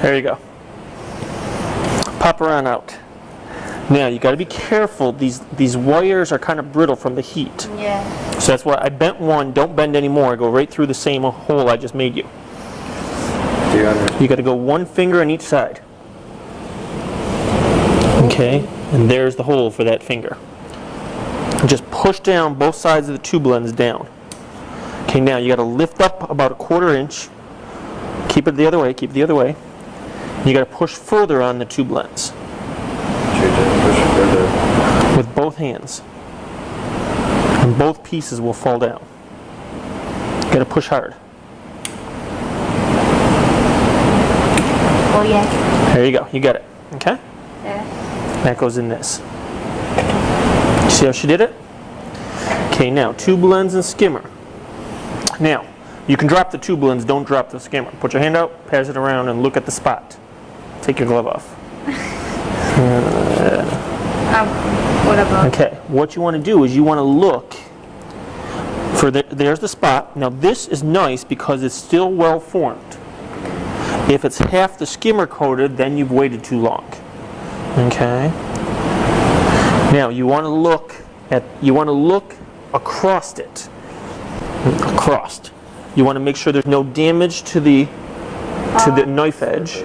There you go. Pop her on out. Now you got to be careful. These wires are kind of brittle from the heat. Yeah. So that's why I bent one. Don't bend anymore. I go right through the same hole I just made you. You got to go one finger on each side. Okay, and there's the hole for that finger. And just push down both sides of the tube lens down. Okay, now you got to lift up about a 1/4 inch. Keep it the other way. Keep it the other way. You got to push further on the tube lens. Push further. With both hands. And both pieces will fall down. You got to push hard. Oh yeah. There you go. You got it. Okay? Yeah. That goes in this. You see how she did it? Okay, now tube lens and skimmer. Now, you can drop the tube lens, don't drop the skimmer. Put your hand out, pass it around, and look at the spot. Take your glove off. What about? Okay, what you want to do is you want to look for there's the spot. Now this is nice because it's still well formed. If it's half the skimmer coated, then you've waited too long. Okay. Now you want to look across it. Across. You want to make sure there's no damage to the knife edge.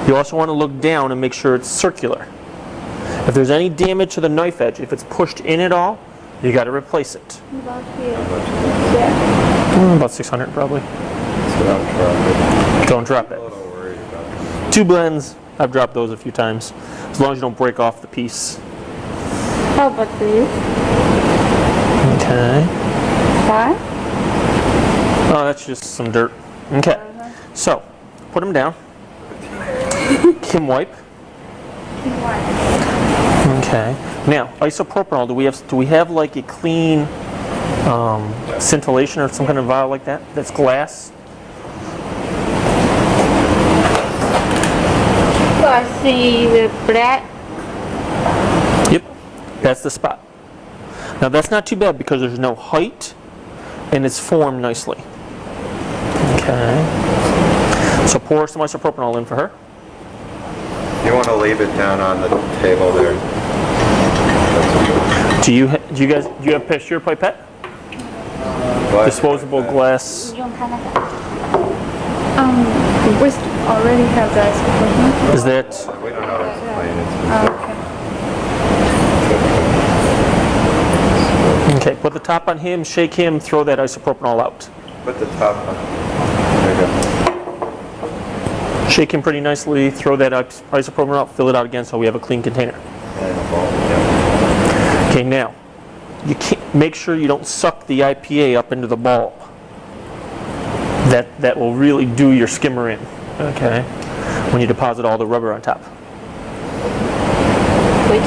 You also want to look down and make sure it's circular. If there's any damage to the knife edge, if it's pushed in at all, you got to replace it. About here. Yeah. About 600 probably. So don't drop it. Don't drop it. I'm a little worried about that. Tube lens, I've dropped those a few times. As long as you don't break off the piece. How about this? Okay. Why? Oh, that's just some dirt. Okay. So, put them down. Kim wipe. Okay. Now, isopropanol. Do we have like a clean scintillation or some kind of vial like that? That's glass. So I see the black. Yep. That's the spot. Now that's not too bad because there's no height and it's formed nicely. Okay. So pour some isopropanol in for her. You want to leave it down on the table there. Do you have pasteur pipette? What? Disposable glass. 用它那个。 We already have that. Is that We don't know how to explain it. okay? Put the top on him, shake him, throw that isopropanol out. Put the top on. There you go. Shake him pretty nicely, throw that isopropanol out, fill it out again so we have a clean container. And a ball. Yeah. Okay, now you can't make sure you don't suck the IPA up into the bulb. That will really do your skimmer in. Okay, when you deposit all the rubber on top. Wait.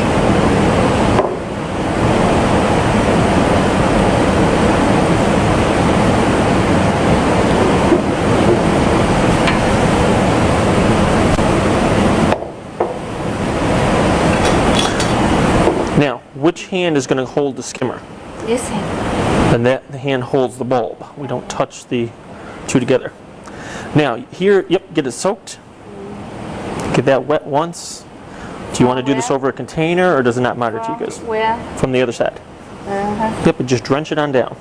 Now, which hand is going to hold the skimmer? This hand. And that the hand holds the bulb. We don't touch the two together. Now, here, yep, get it soaked. Get that wet once. Do you want to do this over a container or does it not matter to you guys? Where? From the other side. Yep, and just drench it on down.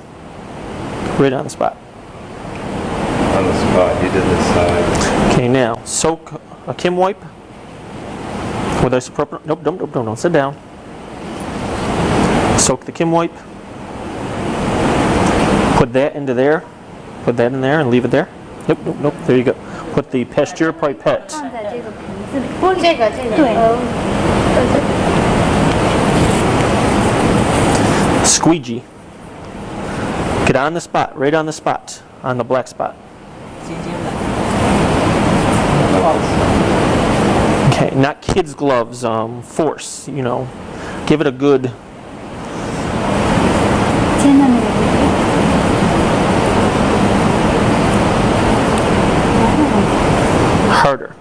Right on the spot. On the spot, you did this side. Okay, now, soak a Kim wipe with isopropanol. Nope, don't sit down. Soak the Kim wipe. Put that into there. Put that in there and leave it there. Nope, there you go. Put the pasteur pipette. 放在这个瓶子里。这个。对。 Squeegee. Get on the spot, right on the spot, on the black spot. Okay, not kids' gloves, force, you know. Give it a good... 尖的那个。 harder.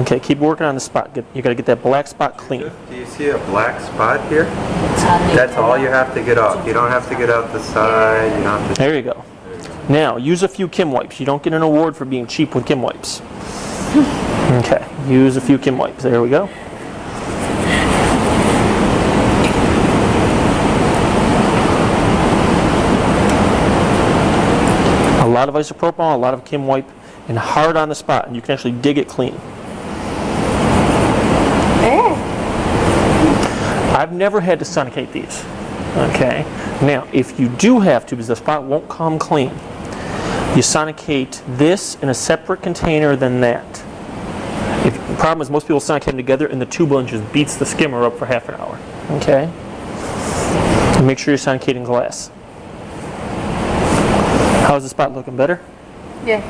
Okay, keep working on the spot. You got to get that black spot clean. Do you see a black spot here? That's all you have to get off. You don't have to get out the side. You don't have to. There you go. Now, use a few Kim wipes. You don't get an award for being cheap with Kim wipes. Okay, use a few Kim wipes. There we go. A lot of isopropyl, a lot of Kim wipe, and hard on the spot, and you can actually dig it clean. I've never had to sonicate these. Okay. Now, if you do have to, because the spot won't come clean, you sonicate this in a separate container than that. The problem is most people sonicate them together, and the tube blend just beats the skimmer up for half an hour. Okay. And make sure you're sonicating glass. How's the spot looking? Better? Yeah.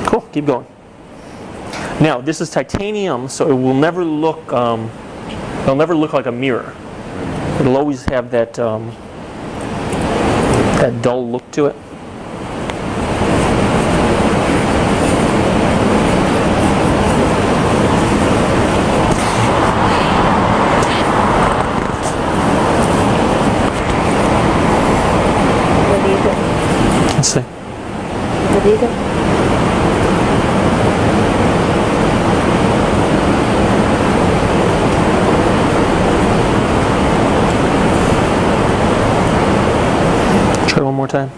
Cool. Keep going. Now, this is titanium, so it will never look. It'll never look like a mirror. It'll always have that that dull look to it. Let's see. Try one more time.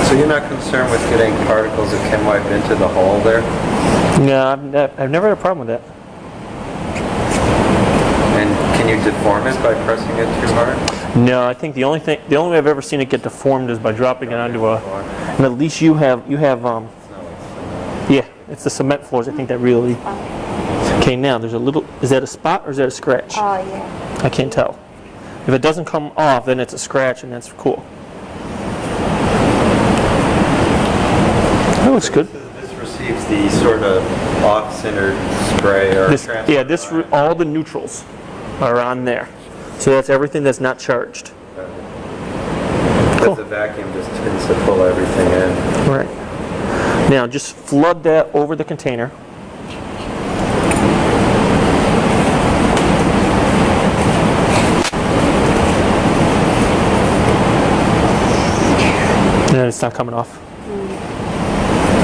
So you're not concerned with getting particles of Kim wipe into the hole there? No, I've never had a problem with that. And can you deform it by pressing it too hard? No, I think the only way I've ever seen it get deformed is by dropping it onto a. And at least you have yeah, it's the cement floors. I think that really. Okay, now there's a little. Is that a spot or is that a scratch? Oh, yeah. I can't tell. If it doesn't come off, then it's a scratch, and that's cool. That looks good. This receives the sort of off-centered spray or transfer. Yeah, all the neutrals are on there. So that's everything that's not charged. Because the vacuum just tends to pull everything in. Right. Now just flood that over the container. And it's not coming off.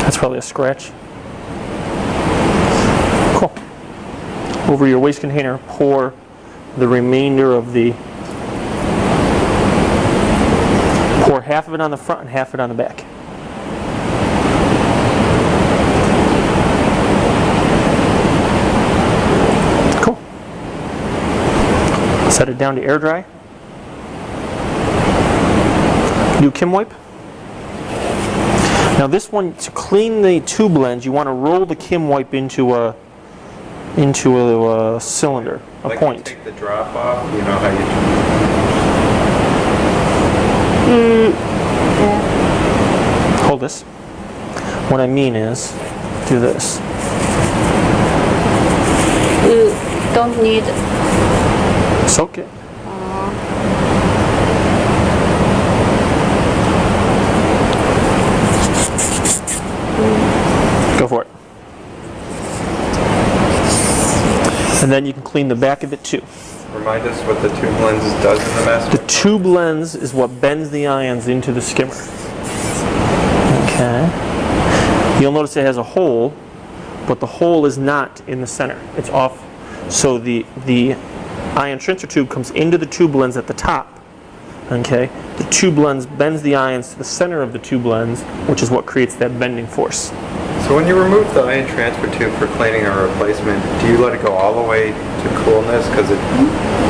That's probably a scratch. Cool. Over your waste container, pour the remainder of the. Pour half of it on the front and half of it on the back. Cool. Set it down to air dry. New Kim wipe. Now this one, to clean the tube blends, you want to roll the Kim wipe into a cylinder, a like point. You take the drop off, you know how you. Yeah. Hold this. What I mean is, do this. You don't need. Soak it. Go for it. And then you can clean the back of it too. Remind us what the tube lens does in the master. The tube lens is what bends the ions into the skimmer. Okay. You'll notice it has a hole, but the hole is not in the center. It's off. So the ion transfer tube comes into the tube lens at the top. Okay. The tube lens bends the ions to the center of the tube lens, which is what creates that bending force. So when you remove the ion transfer tube for cleaning or replacement, do you let it go all the way to coolness? Because it.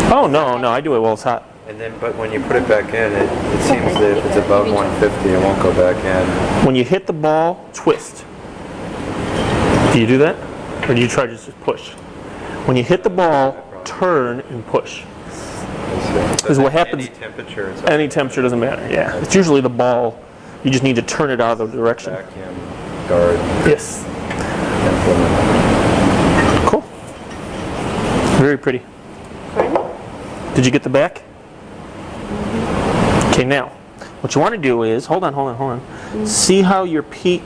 Oh no, I do it while it's hot. And then, but when you put it back in, it seems that if it's above 150, it won't go back in. When you hit the ball, twist. Do you do that? Or do you try to just push? When you hit the ball, turn and push. Because what happens, any temperature doesn't matter, yeah. It's usually the ball, you just need to turn it out of the direction. Vacuum guard. Yes. Cool. Very pretty. Did you get the back? Okay, now, What you want to do is, hold on. See how your peak